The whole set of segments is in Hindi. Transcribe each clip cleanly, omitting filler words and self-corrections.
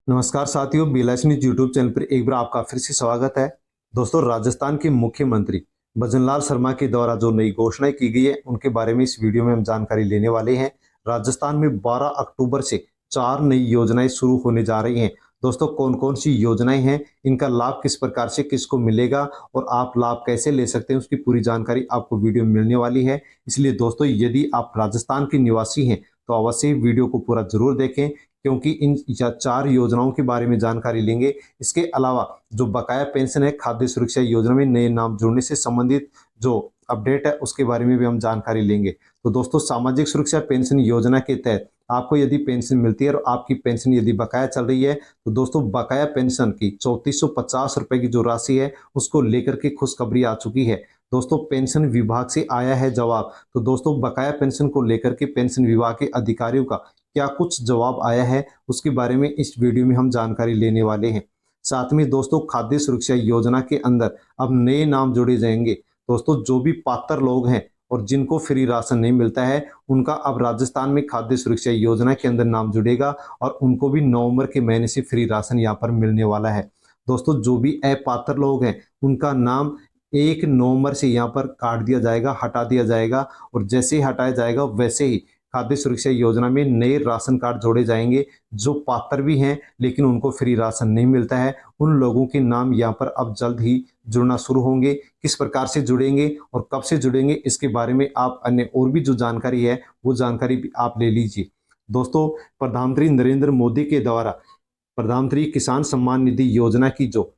नमस्कार साथियों, BLS न्यूज यूट्यूब चैनल पर एक बार आपका फिर से स्वागत है। दोस्तों, राजस्थान के मुख्यमंत्री भजनलाल शर्मा के द्वारा जो नई घोषणाएं की गई है उनके बारे में इस वीडियो में हम जानकारी लेने वाले हैं। राजस्थान में 12 अक्टूबर से 4 नई योजनाएं शुरू होने जा रही हैं। दोस्तों, कौन कौन सी योजनाएं हैं, इनका लाभ किस प्रकार से किसको मिलेगा और आप लाभ कैसे ले सकते हैं, उसकी पूरी जानकारी आपको वीडियो में मिलने वाली है। इसलिए दोस्तों, यदि आप राजस्थान के निवासी हैं तो अवश्य ही वीडियो को पूरा जरूर देखें, क्योंकि इन 4 योजनाओं के बारे में जानकारी लेंगे। इसके अलावा जो बकाया पेंशन है, खाद्य सुरक्षा योजना में नए नाम जुड़ने से संबंधित जो अपडेट है उसके बारे में भी हम जानकारी लेंगे। तो दोस्तों, सामाजिक सुरक्षा पेंशन योजना के तहत आपको यदि पेंशन मिलती है और आपकी पेंशन यदि बकाया चल रही है तो दोस्तों, बकाया पेंशन की 3450 रुपए की जो राशि है उसको लेकर के खुशखबरी आ चुकी है। दोस्तों, पेंशन विभाग से आया है जवाब। तो दोस्तों, बकाया पेंशन को लेकर के पेंशन विभाग के अधिकारियों का क्या कुछ जवाब आया है उसके बारे में इस वीडियो में हम जानकारी लेने वाले हैं। साथ में दोस्तों, खाद्य सुरक्षा योजना के अंदर अब नए नाम जोड़े जाएंगे। दोस्तों, जो भी पात्र लोग हैं और जिनको फ्री राशन नहीं मिलता है उनका अब राजस्थान में खाद्य सुरक्षा योजना के अंदर नाम जुड़ेगा और उनको भी नवंबर के महीने से फ्री राशन यहाँ पर मिलने वाला है। दोस्तों, जो भी अपात्र लोग हैं उनका नाम 1 नवंबर से यहाँ पर काट दिया जाएगा, हटा दिया जाएगा, और जैसे ही हटाया जाएगा वैसे ही खाद्य सुरक्षा योजना में नए राशन कार्ड जोड़े जाएंगे। जो पात्र भी हैं लेकिन उनको फ्री राशन नहीं मिलता है, उन लोगों के नाम यहाँ पर अब जल्द ही जुड़ना शुरू होंगे। किस प्रकार से जुड़ेंगे और कब से जुड़ेंगे, इसके बारे में आप अन्य और भी जो जानकारी है वो जानकारी भी आप ले लीजिए। दोस्तों, प्रधानमंत्री नरेंद्र मोदी के द्वारा प्रधानमंत्री किसान सम्मान निधि योजना की जो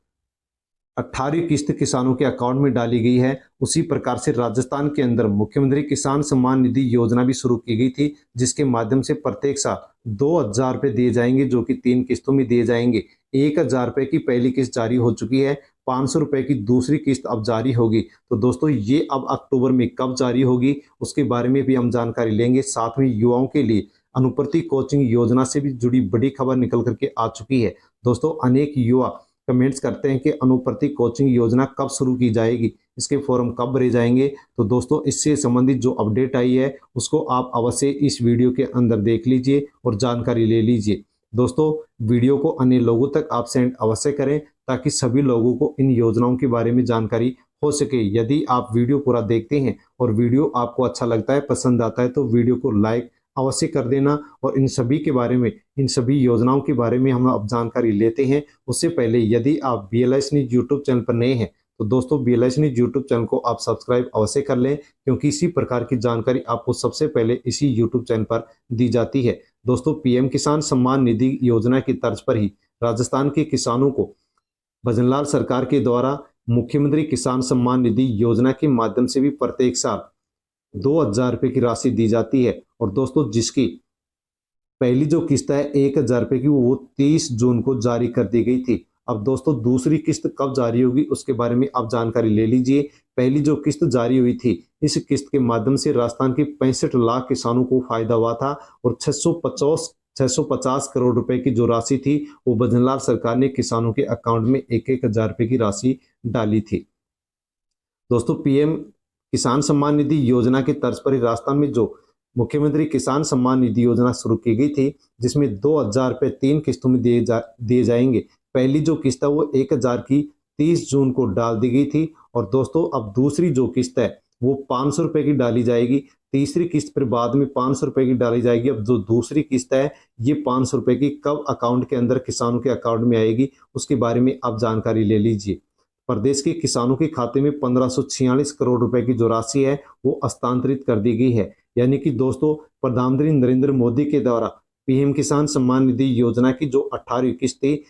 18वीं किस्त किसानों के अकाउंट में डाली गई है, उसी प्रकार से राजस्थान के अंदर मुख्यमंत्री किसान सम्मान निधि योजना भी शुरू की गई थी, जिसके माध्यम से प्रत्येक साल 2000 रुपए दिए जाएंगे, जो कि 3 किस्तों में दिए जाएंगे। 1000 रुपए की पहली किस्त जारी हो चुकी है, 500 रुपए की दूसरी किस्त अब जारी होगी। तो दोस्तों, ये अब अक्टूबर में कब जारी होगी उसके बारे में भी हम जानकारी लेंगे। साथ में युवाओं के लिए अनुप्रति कोचिंग योजना से भी जुड़ी बड़ी खबर निकल करके आ चुकी है। दोस्तों, अनेक युवा कमेंट्स करते हैं कि अनुप्रति कोचिंग योजना कब शुरू की जाएगी, इसके फॉर्म कब भरे जाएंगे। तो दोस्तों, इससे संबंधित जो अपडेट आई है उसको आप अवश्य इस वीडियो के अंदर देख लीजिए और जानकारी ले लीजिए। दोस्तों, वीडियो को अन्य लोगों तक आप सेंड अवश्य करें ताकि सभी लोगों को इन योजनाओं के बारे में जानकारी हो सके। यदि आप वीडियो पूरा देखते हैं और वीडियो आपको अच्छा लगता है, पसंद आता है, तो वीडियो को लाइक अवश्य कर देना। और इन सभी के बारे में, इन सभी योजनाओं के बारे में हम अब जानकारी लेते हैं। उससे पहले यदि आप BLS न्यूज यूट्यूब चैनल पर नए हैं तो दोस्तों, BLS न्यूज यूट्यूब चैनल को आप सब्सक्राइब अवश्य कर लें, क्योंकि इसी प्रकार की जानकारी आपको सबसे पहले इसी यूट्यूब चैनल पर दी जाती है। दोस्तों, PM किसान सम्मान निधि योजना की तर्ज पर ही राजस्थान के किसानों को भजनलाल सरकार के द्वारा मुख्यमंत्री किसान सम्मान निधि योजना के माध्यम से भी प्रत्येक साल 2000 रुपए की राशि दी जाती है। और दोस्तों, जिसकी पहली जो किस्त है 1000 रुपए की, वो 30 जून को जारी कर दी गई थी। अब दोस्तों, दूसरी किस्त कब जारी होगी उसके बारे में आप जानकारी ले लीजिए। पहली जो किस्त जारी हुई थी, इस किस्त के माध्यम से राजस्थान के 65 लाख किसानों को फायदा हुआ था और 650 करोड़ रुपए की जो राशि थी वो भजनलाल सरकार ने किसानों के अकाउंट में 1-1000 रुपए की राशि डाली थी। दोस्तों, PM किसान सम्मान निधि योजना की तर्ज पर ही राजस्थान में जो मुख्यमंत्री किसान सम्मान निधि योजना शुरू की गई थी, जिसमें 2000 रुपए 3 किस्तों में दिए जाएंगे। पहली जो किस्त है वो 1000 की 30 जून को डाल दी गई थी। और दोस्तों, अब दूसरी जो किस्त है वो 500 रुपए की डाली जाएगी। तीसरी किस्त पर बाद में 500 रुपए की डाली जाएगी। अब जो दूसरी किस्त है ये 500 रुपए की कब अकाउंट के अंदर किसानों के अकाउंट में आएगी उसके बारे में आप जानकारी ले लीजिए। प्रदेश के किसानों के खाते में 1546 करोड़ रुपए की जो राशि है वो हस्तांतरित कर दी गई है। यानी कि दोस्तों, प्रधानमंत्री नरेंद्र मोदी के द्वारा PM किसान सम्मान निधि योजना की जो 18वीं किस्त थी,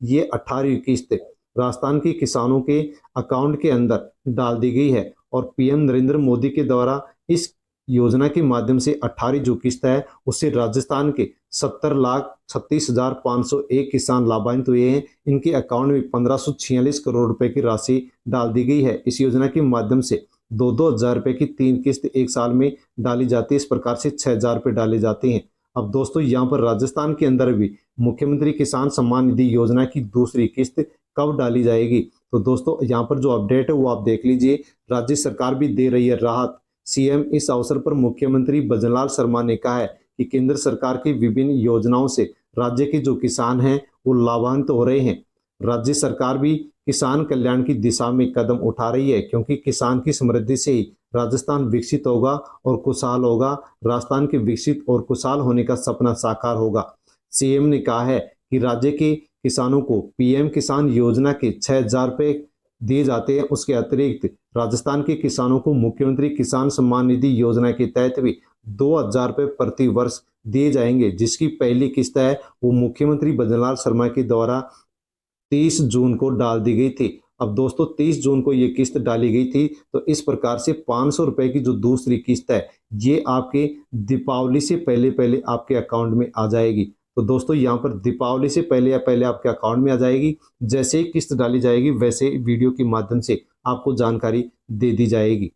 ये 18वीं किस्त राजस्थान के किसानों के अकाउंट के अंदर डाल दी गई है। और PM नरेंद्र मोदी के द्वारा इस योजना के माध्यम से 18वीं जो किस्त है उससे राजस्थान के 70,36,501 किसान लाभान्वित हुए हैं। इनके अकाउंट में 1546 करोड़ रुपए की राशि डाल दी गई है। इस योजना के माध्यम से 2-2 हजार रुपए की 3 किस्त एक साल में डाली जाती है। इस प्रकार से 6000 रुपए डाले जाते हैं। अब दोस्तों, यहाँ पर राजस्थान के अंदर भी मुख्यमंत्री किसान सम्मान निधि योजना की दूसरी किस्त कब डाली जाएगी, तो दोस्तों यहाँ पर जो अपडेट है वो आप देख लीजिए। राज्य सरकार भी दे रही है राहत। CM इस अवसर पर मुख्यमंत्री भजनलाल शर्मा ने कहा है कि केंद्र सरकार की विभिन्न योजनाओं से राज्य के जो किसान हैं वो लाभान्वित हो रहे हैं। राज्य सरकार भी किसान कल्याण की दिशा में कदम उठा रही है, क्योंकि किसान की समृद्धि से ही राजस्थान विकसित होगा और खुशहाल होगा। राजस्थान के विकसित और खुशहाल होने का सपना साकार होगा। सीएम ने कहा है कि राज्य के किसानों को पीएम किसान योजना के 6,000 रुपये दिए जाते हैं। उसके अतिरिक्त राजस्थान के किसानों को मुख्यमंत्री किसान सम्मान निधि योजना के तहत भी 2,000 रुपये प्रति वर्ष दिए जाएंगे, जिसकी पहली किस्त है वो मुख्यमंत्री भजनलाल शर्मा के द्वारा 30 जून को डाल दी गई थी। अब दोस्तों 30 जून को ये किस्त डाली गई थी, तो इस प्रकार से 500 रुपए की जो दूसरी किस्त है ये आपके दीपावली से पहले पहले आपके अकाउंट में आ जाएगी। तो दोस्तों यहाँ पर दीपावली से पहले या पहले आपके अकाउंट में आ जाएगी। जैसे ही किस्त डाली जाएगी वैसे ही वीडियो के माध्यम से आपको जानकारी दे दी जाएगी।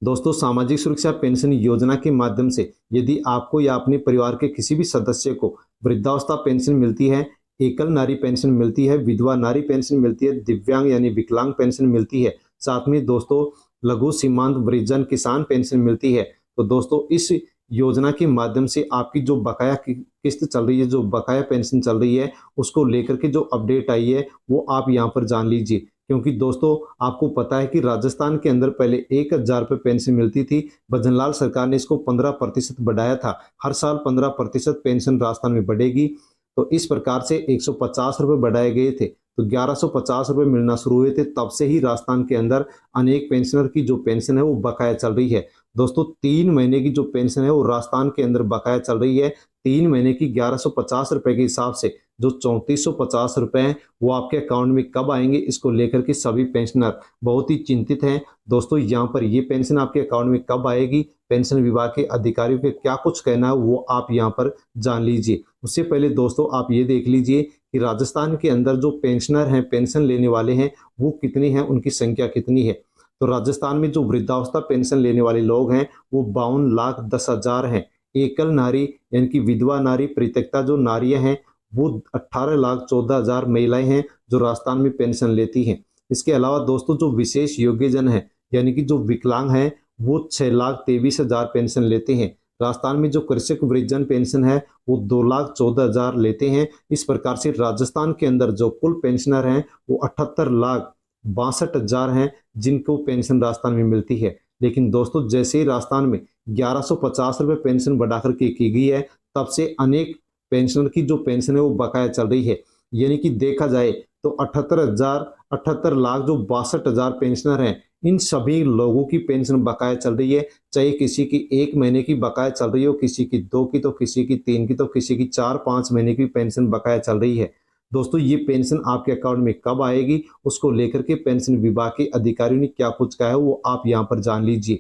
दोस्तों सामाजिक सुरक्षा पेंशन योजना के माध्यम से यदि आपको या अपने परिवार के किसी भी सदस्य को वृद्धावस्था पेंशन मिलती है, एकल नारी पेंशन मिलती है, विधवा नारी पेंशन मिलती है, दिव्यांग यानी विकलांग पेंशन मिलती है, साथ में दोस्तों लघु सीमांत वृद्धजन किसान पेंशन मिलती है। तो दोस्तों इस योजना के माध्यम से आपकी जो बकाया किस्त चल रही है, जो बकाया पेंशन चल रही है, उसको लेकर के जो अपडेट आई है वो आप यहाँ पर जान लीजिए। क्योंकि दोस्तों आपको पता है कि राजस्थान के अंदर पहले 1,000 रुपये पेंशन मिलती थी। भजनलाल सरकार ने इसको 15% बढ़ाया था। हर साल 15% पेंशन राजस्थान में बढ़ेगी। तो इस प्रकार से 150 रुपये बढ़ाए गए थे, तो 1150 रुपये मिलना शुरू हुए थे। तब से ही राजस्थान के अंदर अनेक पेंशनर की जो पेंशन है वो बकाया चल रही है। दोस्तों 3 महीने की जो पेंशन है वो राजस्थान के अंदर बकाया चल रही है। 3 महीने की 1150 रुपये के हिसाब से जो 3450 रुपये हैं वो आपके अकाउंट में कब आएंगे, इसको लेकर के सभी पेंशनर बहुत ही चिंतित हैं। दोस्तों यहाँ पर ये पेंशन आपके अकाउंट में कब आएगी, पेंशन विभाग के अधिकारियों के क्या कुछ कहना है वो आप यहाँ पर जान लीजिए। उससे पहले दोस्तों आप ये देख लीजिए कि राजस्थान के अंदर जो पेंशनर हैं, पेंशन लेने वाले हैं, वो कितने हैं, उनकी संख्या कितनी है। तो राजस्थान में जो वृद्धावस्था पेंशन लेने वाले लोग हैं वो 52,10,000 हैं। एकल नारी यानी कि विधवा नारी परित्यक्ता जो नारियां हैं वो 18,14,000 महिलाएं हैं जो राजस्थान में पेंशन लेती हैं। इसके अलावा दोस्तों जो विशेष योग्यजन है यानी कि जो विकलांग हैं वो 6,23,000 पेंशन लेते हैं। राजस्थान में जो कृषक वृद्धजन पेंशन है वो 2,14,000 लेते हैं। इस प्रकार से राजस्थान के अंदर जो कुल पेंशनर हैं वो 78,62,000 हैं जिनको पेंशन राजस्थान में मिलती है। लेकिन दोस्तों जैसे ही राजस्थान में 1150 रुपये पेंशन बढ़ा करके की गई है, तब से अनेक पेंशनर की जो पेंशन है वो बकाया चल रही है। यानी कि देखा जाए तो 78,00,000 जो 62,000 पेंशनर हैं, इन सभी लोगों की पेंशन बकाया चल रही है। चाहे किसी की 1 महीने की बकाया चल रही हो, किसी की 2 की, तो किसी की 3 की, तो किसी की 4-5 महीने की पेंशन बकाया चल रही है। दोस्तों ये पेंशन आपके अकाउंट में कब आएगी, उसको लेकर के पेंशन विभाग के अधिकारियों ने क्या कुछ कहा है वो आप यहाँ पर जान लीजिए।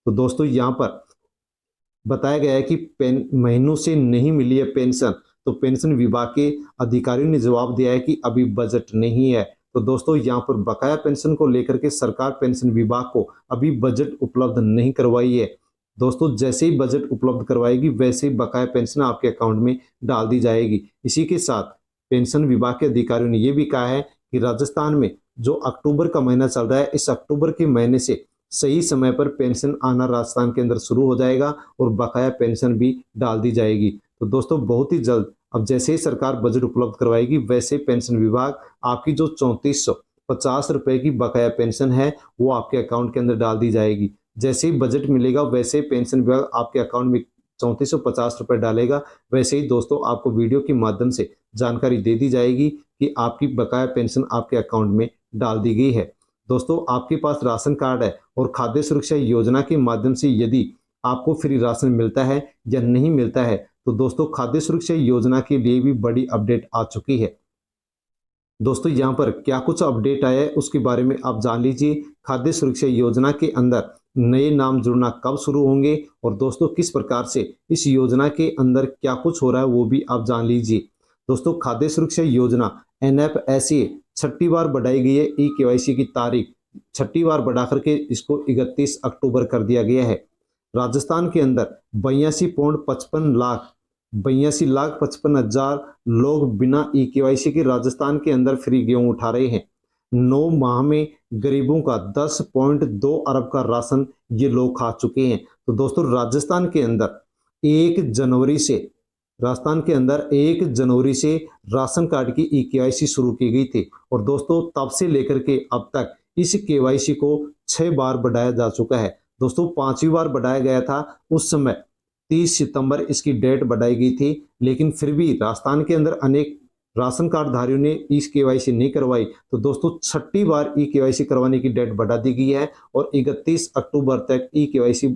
तो दोस्तों यहाँ पर बताया गया है कि महीनों से नहीं मिली है पेंशन, तो पेंशन विभाग के अधिकारियों ने जवाब दिया है कि अभी बजट नहीं है। तो दोस्तों यहाँ पर बकाया पेंशन को लेकर के सरकार पेंशन विभाग को अभी बजट उपलब्ध नहीं करवाई है। दोस्तों जैसे ही बजट उपलब्ध करवाएगी वैसे ही बकाया पेंशन आपके अकाउंट में डाल दी जाएगी। इसी के साथ पेंशन विभाग के अधिकारियों ने यह भी कहा है कि राजस्थान में जो अक्टूबर का महीना चल रहा है, इस अक्टूबर के महीने से सही समय पर पेंशन आना राजस्थान के अंदर शुरू हो जाएगा और बकाया पेंशन भी डाल दी जाएगी। तो दोस्तों बहुत ही जल्द अब जैसे ही सरकार बजट उपलब्ध करवाएगी वैसे पेंशन विभाग आपकी जो 3450 रुपए की बकाया पेंशन है वो आपके अकाउंट के अंदर डाल दी जाएगी। जैसे ही बजट मिलेगा वैसे ही पेंशन विभाग आपके अकाउंट में 3450 रुपए डालेगा। वैसे ही दोस्तों आपको वीडियो के माध्यम से जानकारी दे दी जाएगी कि आपकी बकाया पेंशन आपके अकाउंट में डाल दी गई है। दोस्तों आपके पास राशन कार्ड है और खाद्य सुरक्षा योजना के माध्यम से यदि आपको फ्री राशन मिलता है या नहीं मिलता है, तो दोस्तों खाद्य सुरक्षा योजना के लिए भी बड़ी अपडेट आ चुकी है। दोस्तों यहाँ पर क्या कुछ अपडेट आया है उसके बारे में आप जान लीजिए। खाद्य सुरक्षा योजना के अंदर नए नाम जुड़ना कब शुरू होंगे और दोस्तों किस प्रकार से इस योजना के अंदर क्या कुछ हो रहा है वो भी आप जान लीजिए। दोस्तों खाद्य सुरक्षा योजना NFSA 6ठी बार बढ़ाई गई है। E-KYC की तारीख 6ठी बार बढ़ा करके इसको 31 अक्टूबर कर दिया गया है। राजस्थान के अंदर 82,55,000 लोग बिना E-KYC के राजस्थान के अंदर फ्री गेहूं उठा रहे हैं। 9 माह में गरीबों का 10.2 अरब का राशन ये लोग खा चुके हैं। तो दोस्तों राजस्थान के अंदर 1 जनवरी से राजस्थान के अंदर 1 जनवरी से राशन कार्ड की ई-केवाईसी शुरू की गई थी और दोस्तों तब से लेकर के अब तक इस केवाईसी को 6 बार बढ़ाया जा चुका है। दोस्तों 5वीं बार बढ़ाया गया था, उस समय 30 सितंबर इसकी डेट बढ़ाई गई थी, लेकिन फिर भी राजस्थान के अंदर अनेक राशन कार्ड धारियों ने ई केवाईसी नहीं करवाई, तो दोस्तों 6ठी बार ई केवाईसी करवाने की डेट बढ़ा दी गई है और 31 अक्टूबर तक ई केवाईसी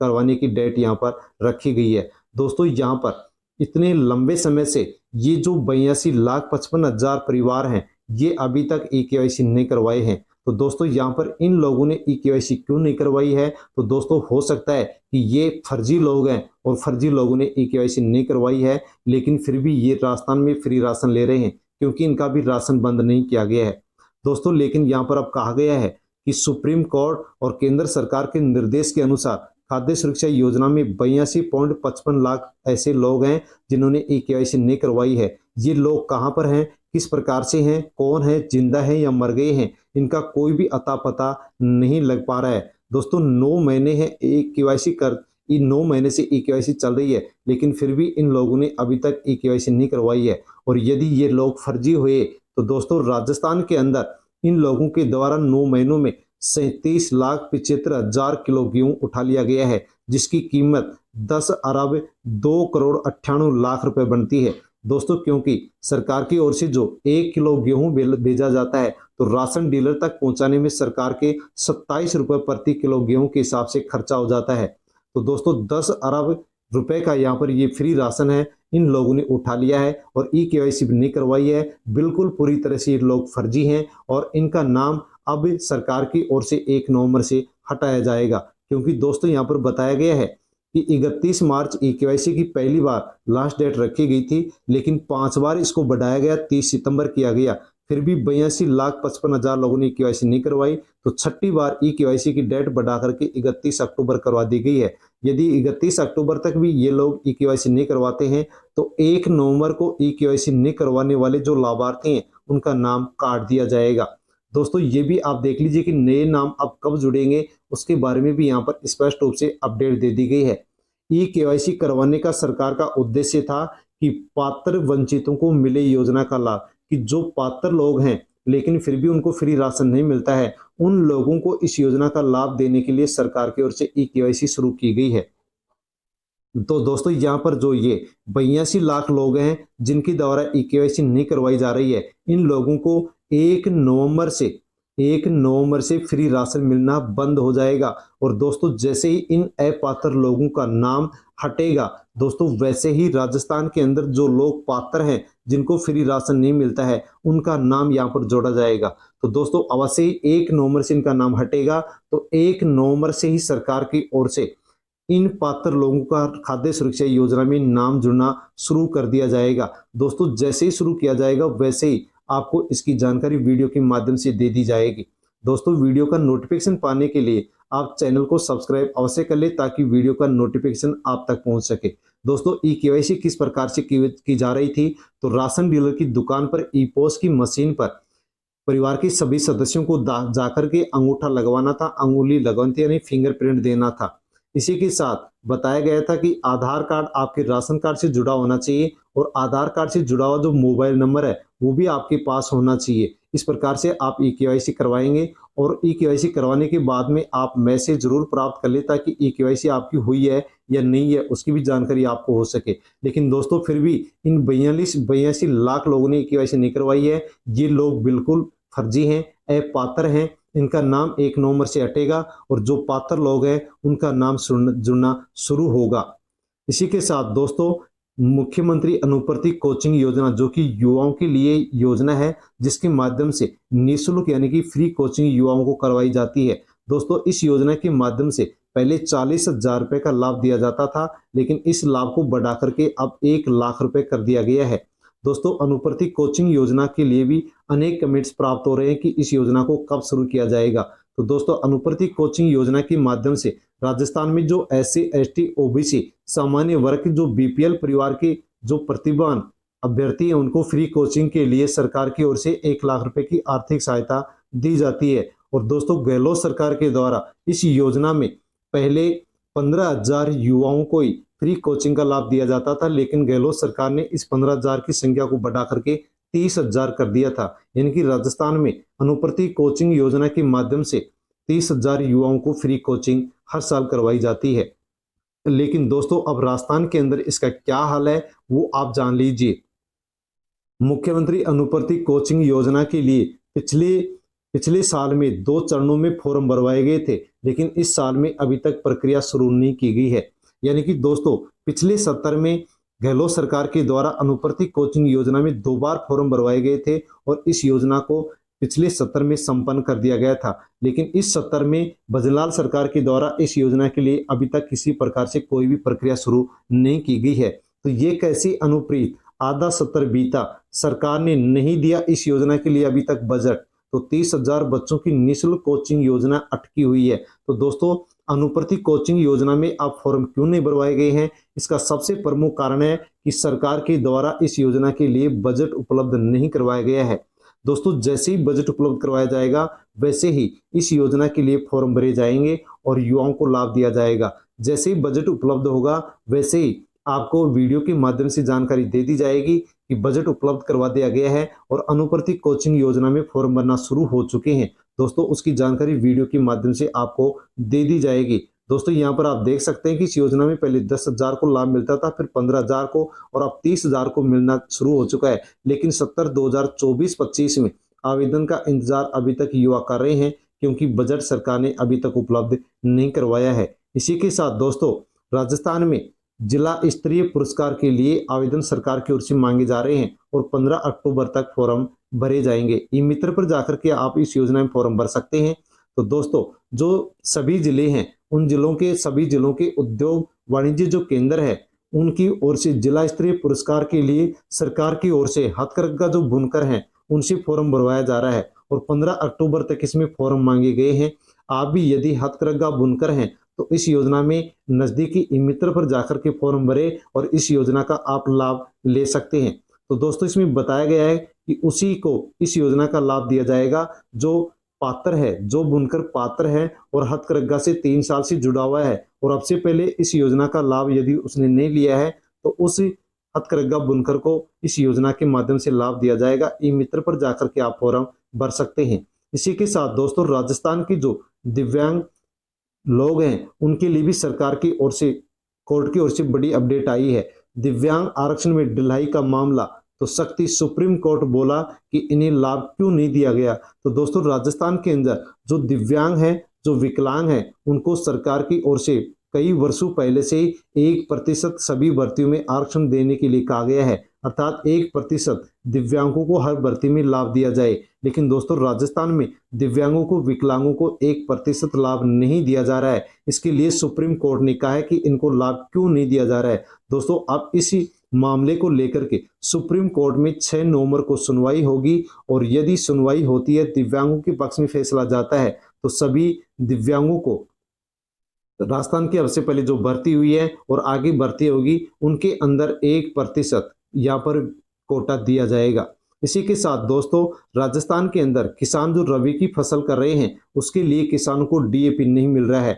करवाने की डेट यहाँ पर रखी गई है। दोस्तों यहाँ पर इतने लंबे समय से ये जो 82,55,000 परिवार हैं, ये अभी तक ई केवाईसी नहीं करवाए हैं। तो दोस्तों यहाँ पर इन लोगों ने ई केवाईसी क्यों नहीं करवाई है? तो दोस्तों हो सकता है कि ये फर्जी लोग हैं और फर्जी लोगों ने ई केवाईसी नहीं करवाई है, लेकिन फिर भी ये राजस्थान में फ्री राशन ले रहे हैं क्योंकि इनका भी राशन बंद नहीं किया गया है। दोस्तों लेकिन यहाँ पर अब कहा गया है कि सुप्रीम कोर्ट और केंद्र सरकार के निर्देश के अनुसार खाद्य सुरक्षा योजना में 82.55 लाख ऐसे लोग हैं जिन्होंने ई केवाईसी नहीं करवाई है। ये लोग कहाँ पर हैं, किस प्रकार से हैं, कौन है, जिंदा है या मर गए हैं, इनका कोई भी अता पता नहीं लग पा रहा है। दोस्तों 9 महीने हैं ई केवाईसी कर 9 महीने से ई केवाईसी चल रही है, लेकिन फिर भी इन लोगों ने अभी तक ई केवाईसी नहीं करवाई है। और यदि ये लोग फर्जी हुए तो दोस्तों राजस्थान के अंदर इन लोगों के द्वारा 9 महीनों में 37,75,000 किलो गेहूं उठा लिया गया है, जिसकी कीमत 10 अरब 2 करोड़ 98 लाख रुपए बनती है। दोस्तों क्योंकि सरकार की ओर से जो 1 किलो गेहूं भेजा जाता है तो राशन डीलर तक पहुंचाने में सरकार के 27 रुपए प्रति किलो गेहूं के हिसाब से खर्चा हो जाता है। तो दोस्तों 10 अरब रुपए का यहाँ पर ये फ्री राशन है, इन लोगों ने उठा लिया है और ई केवाईसी नहीं करवाई है। बिल्कुल पूरी तरह से ये लोग फर्जी हैं और इनका नाम अब सरकार की ओर से 1 नवंबर से हटाया जाएगा, क्योंकि दोस्तों यहाँ पर बताया गया है कि 31 मार्च ई केवाईसी की पहली बार लास्ट डेट रखी गई थी, लेकिन 5 बार इसको बढ़ाया गया, 30 सितंबर किया गया, फिर भी 82,55,000 लोगों ने ई केवाईसी नहीं करवाई। तो 6ठी बार ई केवाईसी की डेट बढ़ा करके 31 अक्टूबर करवा दी गई है। यदि 31 अक्टूबर तक भी ये लोग ई केवाईसी नहीं करवाते हैं तो 1 नवंबर को ई केवाईसी नहीं करवाने वाले जो लाभार्थी हैं उनका नाम काट दिया जाएगा। दोस्तों ये भी आप देख लीजिए कि नए नाम अब कब जुड़ेंगे, उसके बारे में भी यहाँ पर स्पष्ट रूप से अपडेट दे दी गई है। ई केवाईसी करवाने का सरकार का उद्देश्य था कि पात्र वंचितों को मिले योजना का लाभ, कि जो पात्र लोग हैं लेकिन फिर भी उनको फ्री राशन नहीं मिलता है, उन लोगों को इस योजना का लाभ देने के लिए सरकार की ओर से ई केवाईसी शुरू की गई है। तो दोस्तों यहाँ पर जो ये 82 लाख लोग हैं जिनके द्वारा ई केवाईसी नहीं करवाई जा रही है, इन लोगों को 1 नवंबर से फ्री राशन मिलना बंद हो जाएगा। और दोस्तों जैसे ही इन अपात्र लोगों का नाम हटेगा, दोस्तों वैसे ही राजस्थान के अंदर जो लोग पात्र हैं जिनको फ्री राशन नहीं मिलता है उनका नाम यहाँ पर जोड़ा जाएगा। तो दोस्तों अवश्य ही 1 नवंबर से इनका नाम हटेगा, तो 1 नवंबर से ही सरकार की ओर से इन पात्र लोगों का खाद्य सुरक्षा योजना में नाम जुड़ना शुरू कर दिया जाएगा। दोस्तों जैसे ही शुरू किया जाएगा वैसे ही आपको इसकी जानकारी वीडियो के माध्यम से दे दी जाएगी। दोस्तों वीडियो का नोटिफिकेशन पाने के लिए आप चैनल को सब्सक्राइब अवश्य कर ले ताकि वीडियो का नोटिफिकेशन आप तक पहुंच सके। दोस्तों ई केवाईसी किस प्रकार से की जा रही थी, तो राशन डीलर की दुकान पर ई पोस की मशीन पर परिवार के सभी सदस्यों को जाकर के अंगूठा लगवाना था, अंगुली लगवानी थी, यानी फिंगरप्रिंट देना था। इसी के साथ बताया गया था कि आधार कार्ड आपके राशन कार्ड से जुड़ा होना चाहिए और आधार कार्ड से जुड़ा हुआ जो मोबाइल नंबर है वो भी आपके पास होना चाहिए। इस प्रकार से आप ई केवाईसी करवाएंगे और ई केवाईसी करवाने के बाद में आप मैसेज जरूर प्राप्त कर ले ताकि ई केवाईसी आपकी हुई है या नहीं है उसकी भी जानकारी आपको हो सके। लेकिन दोस्तों फिर भी इन 82 लाख लोगों ने ई केवाईसी नहीं करवाई है। ये लोग बिल्कुल फर्जी हैं, अपात्र हैं, इनका नाम 1 नवंबर से हटेगा और जो पात्र लोग हैं उनका नाम जुड़ना शुरू होगा। इसी के साथ दोस्तों मुख्यमंत्री अनुप्रति कोचिंग योजना, जो कि युवाओं के लिए योजना है जिसके माध्यम से निःशुल्क यानी कि फ्री कोचिंग युवाओं को करवाई जाती है। दोस्तों इस योजना के माध्यम से पहले 40,000 रुपए का लाभ दिया जाता था, लेकिन इस लाभ को बढ़ा करके अब 1 लाख रुपए कर दिया गया है। दोस्तों अनुप्रति कोचिंग योजना के लिए भी अनेक कमेंट्स प्राप्त हो रहे हैं कि इस योजना को कब शुरू किया जाएगा। तो दोस्तों अनुप्रति कोचिंग योजना के माध्यम से राजस्थान में जो SC ST OBC सामान्य वर्ग के जो BPL परिवार के जो प्रतिभावान अभ्यर्थी हैं उनको फ्री कोचिंग के लिए सरकार की ओर से 1 लाख रुपए की आर्थिक सहायता दी जाती है। और दोस्तों गहलोत सरकार के द्वारा इस योजना में पहले 15,000 युवाओं को ही फ्री कोचिंग का लाभ दिया जाता था, लेकिन गहलोत सरकार ने इस 15,000 की संख्या को बढ़ा करके 30,000 कर दिया था। यानी कि राजस्थान में अनुप्रति कोचिंग योजना के माध्यम से 30,000 युवाओं को फ्री कोचिंग हर साल करवाई जाती है। लेकिन दोस्तों अब राजस्थान के अंदर इसका क्या हाल है वो आप जान लीजिए। मुख्यमंत्री अनुप्रति कोचिंग योजना के लिए पिछले पिछले साल में 2 चरणों में फॉर्म भरवाए गए थे, लेकिन इस साल में अभी तक प्रक्रिया शुरू नहीं की गई है। यानी कि दोस्तों पिछले सत्र में गहलोत सरकार के द्वारा अनुप्रति कोचिंग योजना में 2 बार फॉर्म भरवाए गए थे और इस योजना को पिछले सत्र में संपन्न कर दिया गया था। लेकिन इस सत्र में भजनलाल सरकार के द्वारा इस योजना के लिए अभी तक किसी प्रकार से कोई भी प्रक्रिया शुरू नहीं की गई है। तो ये कैसी अनुप्रीत, आधा सत्र बीता, सरकार ने नहीं दिया इस योजना के लिए अभी तक बजट, तो 30,000 बच्चों की निःशुल्क कोचिंग योजना अटकी हुई है। तो दोस्तों अनुप्रति कोचिंग योजना में आप फॉर्म क्यों नहीं भरवाए गए हैं? इसका सबसे प्रमुख कारण है कि सरकार के द्वारा इस योजना के लिए बजट उपलब्ध नहीं करवाया गया है। दोस्तों जैसे ही बजट उपलब्ध करवाया जाएगा वैसे ही इस योजना के लिए फॉर्म भरे जाएंगे और युवाओं को लाभ दिया जाएगा। जैसे ही बजट उपलब्ध होगा वैसे ही आपको वीडियो के माध्यम से जानकारी दे दी जाएगी कि बजट उपलब्ध करवा दिया गया है और अनुप्रति कोचिंग योजना में फॉर्म भरना शुरू हो चुके हैं। दोस्तों उसकी जानकारी वीडियो के माध्यम से आपको दे दी जाएगी। दोस्तों यहाँ पर आप देख सकते हैं कि इस योजना में पहले 10,000 को लाभ मिलता था, फिर 15,000 को और अब 30,000 को मिलना शुरू हो चुका है। लेकिन सत्र 2024-25 में आवेदन का इंतजार अभी तक युवा कर रहे हैं, क्योंकि बजट सरकार ने अभी तक उपलब्ध नहीं करवाया है। इसी के साथ दोस्तों राजस्थान में जिला स्तरीय पुरस्कार के लिए आवेदन सरकार की ओर से मांगे जा रहे हैं और 15 अक्टूबर तक फॉर्म भरे जाएंगे। ई मित्र पर जाकर के आप इस योजना में फॉर्म भर सकते हैं। तो दोस्तों जो सभी जिले हैं उन जिलों के सभी जिलों के उद्योग वाणिज्य जो केंद्र है उनकी ओर से जिला स्तरीय पुरस्कार के लिए सरकार की ओर से हथकरघा जो बुनकर हैं उनसे फॉर्म भरवाया जा रहा है और 15 अक्टूबर तक इसमें फॉर्म मांगे गए हैं। आप भी यदि हथकरघा बुनकर हैं तो इस योजना में नजदीकी ई मित्र पर जाकर के फॉर्म भरे और इस योजना का आप लाभ ले सकते हैं। तो दोस्तों इसमें बताया गया है कि उसी को इस योजना का लाभ दिया जाएगा जो पात्र है, जो बुनकर पात्र है और हथकरघा से 3 साल से जुड़ा हुआ है और अब से पहले इस योजना का लाभ यदि उसने नहीं लिया है तो उस हथकरघा बुनकर को इस योजना के माध्यम से लाभ दिया जाएगा। ई मित्र पर जाकर के आप फॉर्म भर सकते हैं। इसी के साथ दोस्तों राजस्थान की जो दिव्यांग लोग हैं उनके लिए भी सरकार की ओर से कोर्ट की ओर से बड़ी अपडेट आई है। दिव्यांग आरक्षण में ढिलाई का मामला तो सख्ती, सुप्रीम कोर्ट बोला कि इन्हें लाभ क्यों नहीं दिया गया। तो दोस्तों राजस्थान के अंदर जो दिव्यांग हैं, जो विकलांग हैं, उनको सरकार की ओर से कई वर्षों पहले से ही 1% सभी भर्तियों में आरक्षण देने के लिए कहा गया है, अर्थात 1% दिव्यांगों को हर भर्ती में लाभ दिया जाए। लेकिन दोस्तों राजस्थान में दिव्यांगों को, विकलांगों को 1% लाभ नहीं दिया जा रहा है। इसके लिए सुप्रीम कोर्ट ने कहा है कि इनको लाभ क्यों नहीं दिया जा रहा है। दोस्तों अब इसी मामले को लेकर के सुप्रीम कोर्ट में 6 नवंबर को सुनवाई होगी और यदि सुनवाई होती है, दिव्यांगों के पक्ष में फैसला जाता है, तो सभी दिव्यांगों को राजस्थान की अब से पहले जो भर्ती हुई है और आगे भर्ती होगी उनके अंदर 1% यहाँ पर कोटा दिया जाएगा। इसी के साथ दोस्तों राजस्थान के अंदर किसान जो रबी की फसल कर रहे हैं उसके लिए किसानों को डीएपी नहीं मिल रहा है।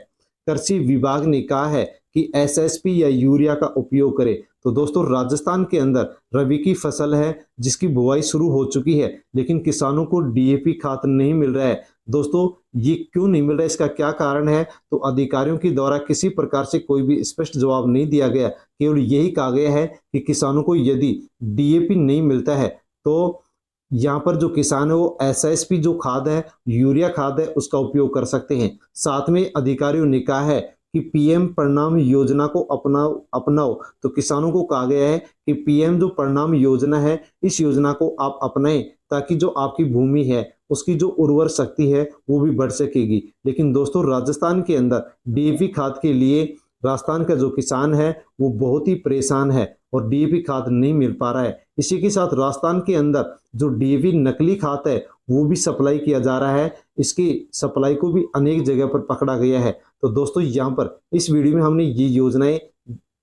कृषि विभाग ने कहा है कि एसएसपी या यूरिया का उपयोग करें। तो दोस्तों राजस्थान के अंदर रबी की फसल है जिसकी बुआई शुरू हो चुकी है, लेकिन किसानों को डीएपी खाद नहीं मिल रहा है। दोस्तों ये क्यों नहीं मिल रहा है, इसका क्या कारण है? तो अधिकारियों के द्वारा किसी प्रकार से कोई भी स्पष्ट जवाब नहीं दिया गया। केवल यही कहा गया है कि किसानों को यदि डीएपी नहीं मिलता है तो यहाँ पर जो किसान है वो एसएसपी जो खाद है, यूरिया खाद है, उसका उपयोग कर सकते हैं। साथ में अधिकारियों ने कहा है कि पीएम परिणाम योजना को अपनाओ। तो किसानों को कहा गया है कि पीएम जो परिणाम योजना है इस योजना को आप अपनाएं ताकि जो आपकी भूमि है उसकी जो उर्वर शक्ति है वो भी बढ़ सकेगी। लेकिन दोस्तों राजस्थान के अंदर डीएपी खाद के लिए राजस्थान का जो किसान है वो बहुत ही परेशान है और डीएपी खाद नहीं मिल पा रहा है। इसी के साथ राजस्थान के अंदर जो डीएपी नकली खाद है वो भी सप्लाई किया जा रहा है। इसकी सप्लाई को भी अनेक जगह पर पकड़ा गया है। तो दोस्तों यहाँ पर इस वीडियो में हमने ये योजनाएं,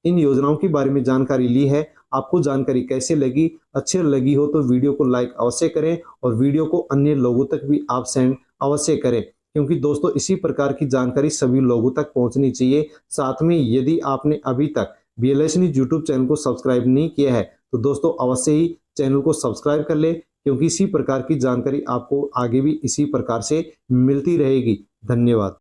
इन योजनाओं के बारे में जानकारी ली है। आपको जानकारी कैसे लगी? अच्छी लगी हो तो वीडियो को लाइक अवश्य करें और वीडियो को अन्य लोगों तक भी आप सेंड अवश्य करें, क्योंकि दोस्तों इसी प्रकार की जानकारी सभी लोगों तक पहुंचनी चाहिए। साथ में यदि आपने अभी तक BLS न्यूज यूट्यूब चैनल को सब्सक्राइब नहीं किया है तो दोस्तों अवश्य ही चैनल को सब्सक्राइब कर ले, क्योंकि इसी प्रकार की जानकारी आपको आगे भी इसी प्रकार से मिलती रहेगी। धन्यवाद।